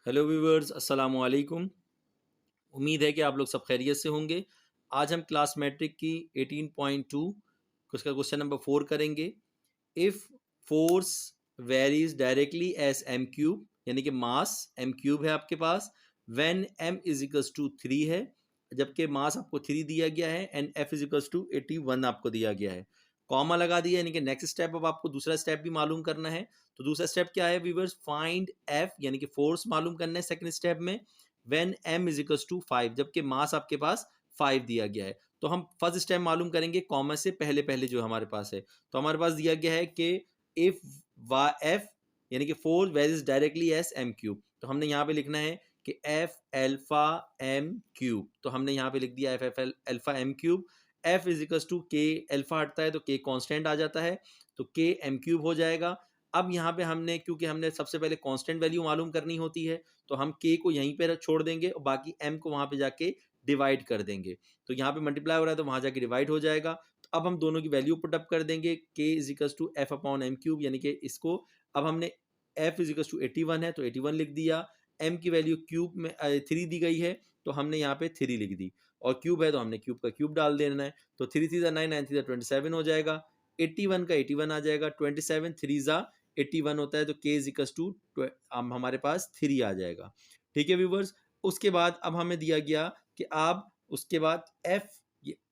Hello viewers, अस्सलाम वालेकुम। उम्मीद है कि आप लोग सब खैरियत से होंगे। आज हम क्लास मैट्रिक की 18.2 उसका क्वेश्चन नंबर 4 करेंगे। If force varies directly as M cube, यानी कि मास एम क्यूब है आपके पास, when M is equals to 3 है, जबकि मास आपको 3 दिया गया है, and F is equals to 81 आपको दिया गया है। कॉमा लगा दिया, यानी कि नेक्स्ट स्टेप अब आपको दूसरा स्टेप भी मालूम करना है। तो दूसरा स्टेप क्या है व्यूवर्स? फाइंड एफ, यानी कि फोर्स मालूम करना है सेकंड स्टेप में, when M is equals to 5, जबकि मास आपके पास 5 दिया गया है। तो हम फर्स्ट स्टेप मालूम करेंगे कॉमा से पहले पहले जो हमारे पास है। तो हमारे पास दिया गया है कि इफ वा एफ, यानी कि force varies directly as M cube, तो हमने यहाँ पे लिखना है कि एफ एल्फा एम क्यूब। तो हमने यहाँ पे लिख दिया F F alpha M cube. F is equals to K, alpha हटता है तो के कांस्टेंट आ जाता है, तो के एम क्यूब हो जाएगा। अब यहाँ पे हमने, क्योंकि हमने सबसे पहले कांस्टेंट वैल्यू मालूम करनी होती है, तो हम के को यहीं पे छोड़ देंगे और बाकी एम को वहाँ पे जाके डिवाइड कर देंगे। तो यहाँ पे मल्टीप्लाई हो रहा है तो वहाँ जाके डिवाइड हो जाएगा। तो अब हम दोनों की वैल्यू पुट अप कर देंगे, K is equals to F upon M cube, यानी कि इसको अब हमने एफ इज इक्वल्स टू 81 है तो 81 लिख दिया। एम की वैल्यू क्यूब में 3 दी गई है तो हमने यहाँ पे 3 लिख दी, और क्यूब है तो हमने क्यूब का क्यूब डाल देना है। तो 3 3 9, 9 3 27 हो जाएगा। 81 का 81 आ जाएगा, 27 3 81 होता है, तो के इज इक्वल्स टू हमारे पास 3 आ जाएगा। ठीक है व्यूवर्स। उसके बाद अब हमें दिया गया कि आप उसके बाद एफ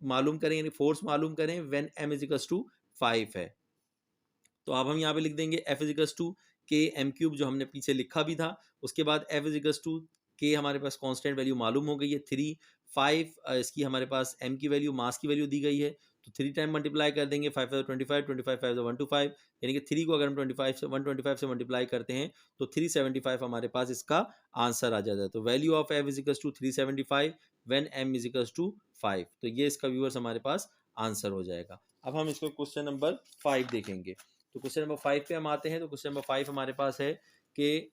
मालूम करें, यानी फोर्स मालूम करें when M is equals to 5 है। तो अब हम यहाँ पे लिख देंगे F is equals to K M cube, जो हमने पीछे लिखा भी था। उसके बाद एफ इजिकल्स टू के, हमारे पास कांस्टेंट वैल्यू मालूम हो गई है 3 5, इसकी हमारे पास एम की वैल्यू, मास की वैल्यू दी गई है, तो 3 टाइम मल्टीप्लाई कर देंगे। 5 25, 25 5 125, यानी कि 3 को अगर हम 25 से 125 से मल्टीप्लाई करते हैं तो 375 हमारे पास इसका आंसर आ जाता है। तो value of F is equals to 375 when M is equals to 5, तो ये इसका व्यूअर्स हमारे पास आंसर हो जाएगा। अब हम इसको क्वेश्चन नंबर 5 देखेंगे। तो क्वेश्चन नंबर 5 पे हम आते हैं। तो क्वेश्चन नंबर 5 हमारे पास है कि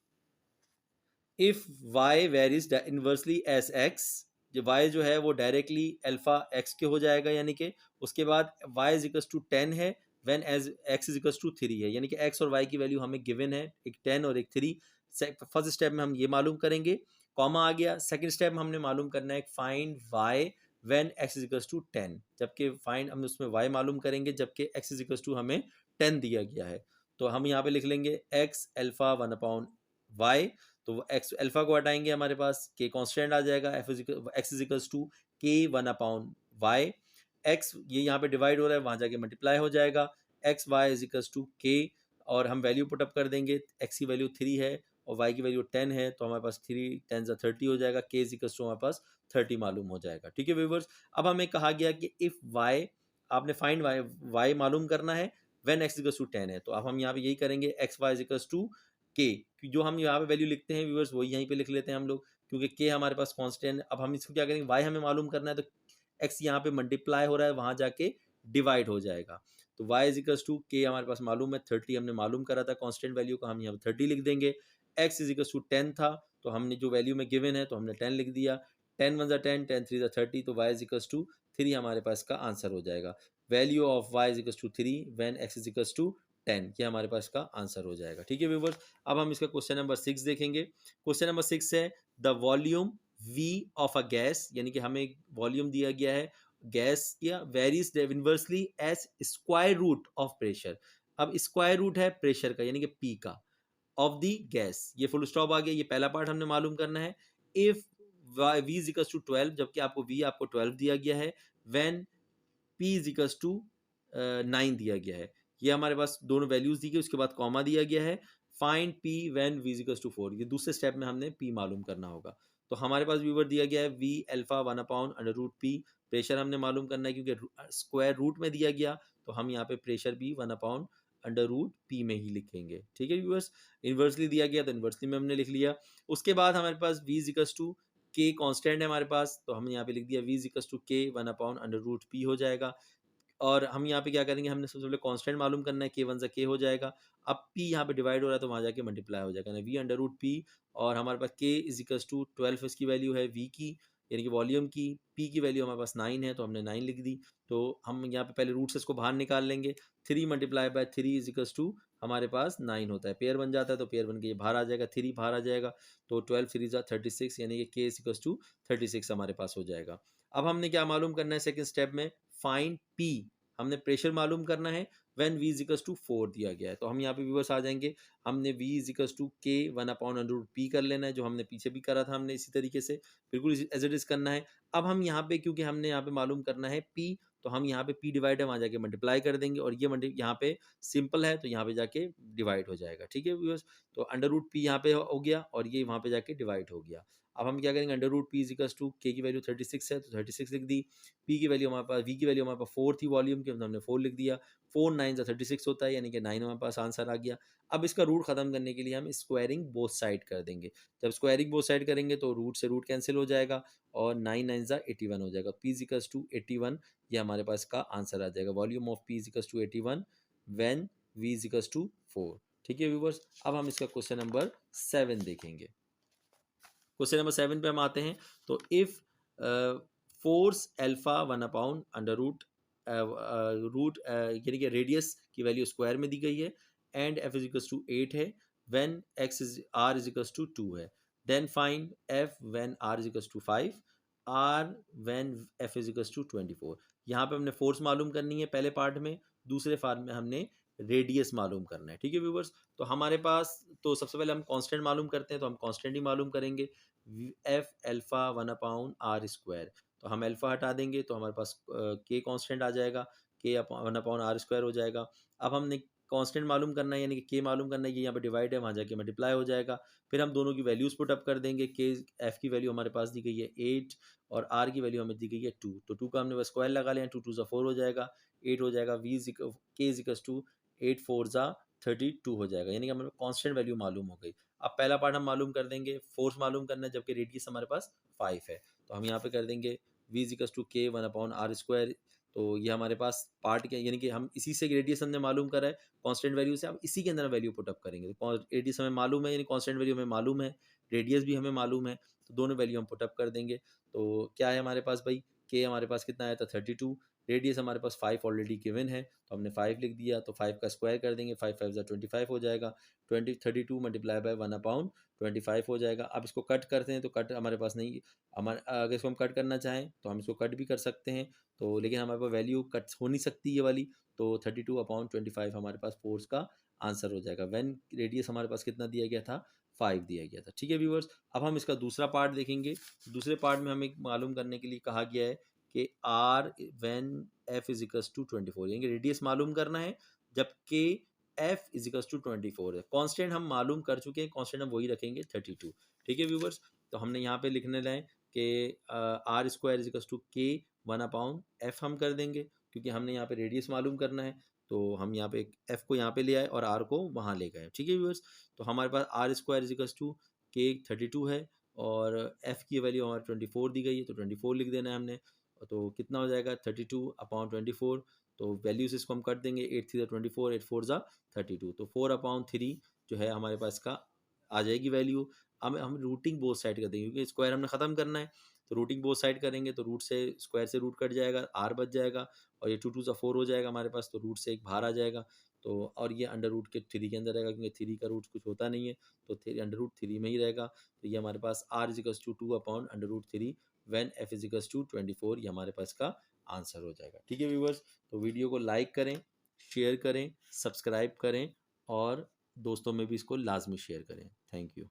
if y varies inversely S x, जो y जो है वो डायरेक्टली अल्फा x के हो जाएगा, यानी कि उसके बाद y इज इक्वल्स टू 10 है when as x is equals to 3 है, यानी कि x और y की वैल्यू हमें गिवन है, एक 10 और एक 3। फर्स्ट स्टेप में हम ये मालूम करेंगे, कॉमा आ गया। सेकंड स्टेप में हमने मालूम करना है find y when x is equals to 10, जबकि फाइंड हम उसमें y मालूम करेंगे जबकि x इज इक्वल्स टू हमें 10 दिया गया है। तो हम यहाँ पे लिख लेंगे x अल्फा 1 अपॉन y। तो वो एक्स अल्फा को हटाएंगे, हमारे पास के कांस्टेंट आ जाएगा, एक्स इज इक्वल्स टू के 1 अपॉन वाई। एक्स ये यहाँ पे डिवाइड हो रहा है, वहाँ जाके मल्टीप्लाई हो जाएगा, x y is equals to K, और हम वैल्यू पुट अप कर देंगे। एक्स की वैल्यू 3 है और वाई की वैल्यू 10 है, तो हमारे पास 3 10 30 हो जाएगा, के इज इक्वल्स टू हमारे पास 30 मालूम हो जाएगा। ठीक है व्यूअर्स। अब हमें कहा गया कि इफ वाई, आपने फाइंड वाई मालूम करना है व्हेन एक्स इक्वल्स टू 10 है, तो अब हम यहाँ पे यही करेंगे, x y is equals to K, जो हम यहाँ पे वैल्यू लिखते हैं व्यूअर्स वही यहीं पे लिख लेते हैं हम लोग, क्योंकि के हमारे पास कांस्टेंट। अब हम इसको क्या करेंगे, वाई हमें मालूम करना है, तो एक्स यहाँ पे मल्टीप्लाई हो रहा है, वहाँ जाके डिवाइड हो जाएगा। तो वाई इज इक्वल्स टू के हमारे पास मालूम है 30, हमने मालूम करा था कांस्टेंट वैल्यू का, हम यहाँ पे 30 लिख देंगे। एक्स इज इक्वल्स टू 10 था, तो हमने जो वैल्यू में गिवन है तो हमने 10 लिख दिया। 10 1 10, 10 3 30, तो वाई इज इक्वल्स टू 3 हमारे पास का आंसर हो जाएगा। Value of Y is equals to 3 when X is equals to 10, ये हमारे पास का आंसर हो जाएगा। ठीक है व्यूअर्स। अब हम इसका क्वेश्चन नंबर 6 देखेंगे। क्वेश्चन नंबर 6 है the volume V of a gas, यानी कि हमें वॉल्यूम दिया गया है गैस या varies inversely as square root of pressure. अब स्क्वायर रूट है प्रेशर का, यानी कि P का, ऑफ द गैस, ये फुल स्टॉप आ गया, ये पहला पार्ट हमने मालूम करना है। If V is equals to 12, जबकि आपको V आपको 12 दिया गया है, when P is equals to 9 दिया गया है। ये हमारे पास दोनों वैल्यूज दी गई, उसके बाद कॉमा दिया गया है। Find P when V is equals to 4, ये दूसरे स्टेप में हमने P मालूम करना होगा। तो हमारे पास व्यूवर दिया गया है V alpha 1 upon under root P। Pressure हमने मालूम करना है क्योंकि स्क्वायर रूट में दिया गया, तो हम यहाँ पे प्रेशर भी 1 अपॉन अंडर रूट P में ही लिखेंगे। ठीक है व्यूअर्स। इन्वर्सली दिया गया तो इन्वर्सली में हमने लिख लिया। उसके बाद हमारे पास V इज इक्वल्स टू के कांस्टेंट है हमारे पास, तो हमने यहाँ पे लिख दिया V इज इक्वल्स टू के 1 अपॉन अंडर रूट P हो जाएगा। और हम यहाँ पे क्या करेंगे, हमने सबसे पहले कांस्टेंट मालूम करना है, के 1 से के हो जाएगा। अब P यहाँ पे डिवाइड हो रहा है तो वहाँ जाके मल्टीप्लाई हो जाएगा ना, V अंडर रूट P, और हमारे पास K इज इक्वल्स टू 12 इसकी वैल्यू है V की, यानी कि वॉल्यूम की। P की वैल्यू हमारे पास 9 है तो हमने 9 लिख दी। तो हम यहाँ पे पहले रूट से इसको बाहर निकाल लेंगे। 3 multiply by 3 is equals to हमारे पास 9 होता है, पेयर बन जाता है तो पेयर बन के ये बाहर आ जाएगा, 3 बाहर आ जाएगा, तो 12 3 ज़ा 36, यानी कि k इक्वल्स टू 36 हमारे पास हो जाएगा। अब हमने क्या मालूम करना है सेकंड स्टेप में, फाइंड p, हमने प्रेशर मालूम करना है when v is equals to 4 दिया गया है। तो हम यहाँ पे व्यूअर्स आ जाएंगे, हमने v is equals to k 1/√p कर लेना है, जो हमने पीछे भी करा था, हमने इसी तरीके से बिल्कुल एज इट इज करना है। अब हम यहाँ पे, क्योंकि हमने यहाँ पे मालूम करना है p, तो हम यहाँ पे p डिवाइड है वहाँ जाके मल्टीप्लाई कर देंगे, और ये यहाँ पे सिंपल है तो यहाँ पे जाके डिवाइड हो जाएगा। ठीक है व्यूअर्स, तो √p यहाँ पे हो गया और ये वहाँ पे जाके डिवाइड हो गया। अब हम क्या करेंगे, √p is equals to k की वैल्यू 36 है तो 36 लिख दी, p की वैल्यू हमारे पास, v की वैल्यू हमारे पास 4 थी वॉल्यूम की, हमने 4 लिख दिया, 4 9 ज़ा 36 होता है, यानी कि 9 हमारे पास आंसर आ गया। अब इसका रूट खत्म करने के लिए हम स्क्वायरिंग बोथ साइड कर देंगे। जब स्क्वायरिंग बोथ साइड करेंगे तो रूट से रूट कैंसिल हो जाएगा और 9 9 ज़ा 81 हो जाएगा, p इज इक्वल्स टू 81, ये हमारे पास का आंसर आ जाएगा। Volume of p is equals to 81 when v is equals to 4। ठीक है व्यूवर्स, अब हम इसका क्वेश्चन नंबर 7 देखेंगे। क्वेश्चन नंबर 7 पे हम आते हैं। तो इफ फोर्स एल्फा 1/√रूट रूट यानी कि रेडियस की वैल्यू स्क्वायर में दी गई है and F is equals to 8 है, when X is R is equals to 2 है, then find F when R is equals to 5, R when F is equals to 24। यहाँ पे हमने फोर्स मालूम करनी है पहले पार्ट में, दूसरे पार्ट में हमने रेडियस मालूम करना है। ठीक है व्यूवर्स, तो हमारे पास, तो सबसे पहले हम कांस्टेंट मालूम करते हैं, तो हम कांस्टेंट ही मालूम करेंगे, एफ एल्फा 1/r²। तो हम एल्फा हटा देंगे तो हमारे पास के कांस्टेंट आ जाएगा, के 1/r² हो जाएगा। अब हमने कांस्टेंट मालूम करना है, यानी कि के मालूम करना है, ये यहाँ पे डिवाइड है, वहाँ जाके मल्टीप्लाई हो जाएगा। फिर हम दोनों की वैल्यूज पुट अप कर देंगे, के एफ की वैल्यू हमारे पास दी गई है 8 और आर की वैल्यू हमें दी गई है 2, तो 2 का हमने बस स्क्वायर लगा लिया, 2 2 ज़ा 4 हो जाएगा, 8 हो जाएगा, के इज इक्वल्स टू 8 4 ज़ा 32 हो जाएगा, यानी कि हमें कांस्टेंट वैल्यू मालूम हो गई। अब पहला पार्ट हम मालूम कर देंगे, फोर्स मालूम करना है, जबकि रेडियस हमारे पास 5 है, तो हम यहाँ पे कर देंगे v is equals to k 1/r²। तो ये हमारे पास पार्ट क्या, यानी कि हम इसी से रेडियस हमने मालूम करा है कांस्टेंट वैल्यू से, अब इसी के अंदर वैल्यू पुट अप करेंगे। तो रेडियस हमें मालूम है, यानी कांस्टेंट वैल्यू हमें मालूम है, रेडियस भी हमें मालूम है, तो दोनों वैल्यू हम पुट अप कर देंगे। तो क्या है हमारे पास भाई, k हमारे पास कितना आया था 32, रेडियस हमारे पास 5 ऑलरेडी गिवन है, तो हमने 5 लिख दिया, तो 5 का स्क्वायर कर देंगे, 5 5 ज़ा 25 हो जाएगा, 32 मल्टीप्लाई बाय 1/25 हो जाएगा। अब इसको कट करते हैं तो कट हमारे पास नहीं, हमारे अगर इसको हम कट करना चाहें तो हम इसको कट भी कर सकते हैं, तो लेकिन हमारे पास वैल्यू कट हो नहीं सकती ये वाली, तो 32/25 हमारे पास फोर्स का आंसर हो जाएगा, व्हेन रेडियस हमारे पास कितना दिया गया था, 5 दिया गया था। ठीक है व्यूवर्स, अब हम इसका दूसरा पार्ट देखेंगे। दूसरे पार्ट में हमें मालूम करने के लिए कहा गया है कि R when F is equals to 24, यानी रेडियस मालूम करना है, जबकि एफ इज इक्वल्स टू 24 है। कांस्टेंट हम मालूम कर चुके हैं, कांस्टेंट हम वही रखेंगे 32। ठीक है व्यूवर्स, तो हमने यहाँ पे लिखने लाए कि r² is equals to k 1/f हम कर देंगे, क्योंकि हमने यहाँ पे रेडियस मालूम करना है, तो हम यहाँ पे f को यहाँ पे ले आए और r को वहाँ ले गए। ठीक है व्यूवर्स, तो हमारे पास r² is equals to k 32 है और f की वैल्यू हमारे 24 दी गई है, तो 24 लिख देना है हमने, तो कितना हो जाएगा 32/24। तो वैल्यूज इसको हम कट देंगे, 8 3 ज़ा 24, 8 4 ज़ा 32, तो 4/3 जो है हमारे पास का आ जाएगी वैल्यू। अब हम रूटिंग बोथ साइड कर देंगे, क्योंकि स्क्वायर हमने ख़त्म करना है, तो रूटिंग बोथ साइड करेंगे तो रूट से स्क्वायर से रूट कट जाएगा, आर बच जाएगा, और ये 2 2 ज़ा 4 हो जाएगा हमारे पास, तो रूट से एक बाहर आ जाएगा, तो और ये √3 के अंदर रहेगा, क्योंकि 3 का रूट कुछ होता नहीं है, तो √3 में ही रहेगा। तो ये हमारे पास r is equals to 2/√3 when f is equals to 24, ये हमारे पास का आंसर हो जाएगा। ठीक है व्यूवर्स, तो वीडियो को लाइक करें, शेयर करें, सब्सक्राइब करें और दोस्तों में भी इसको लाजमी शेयर करें। Thank you.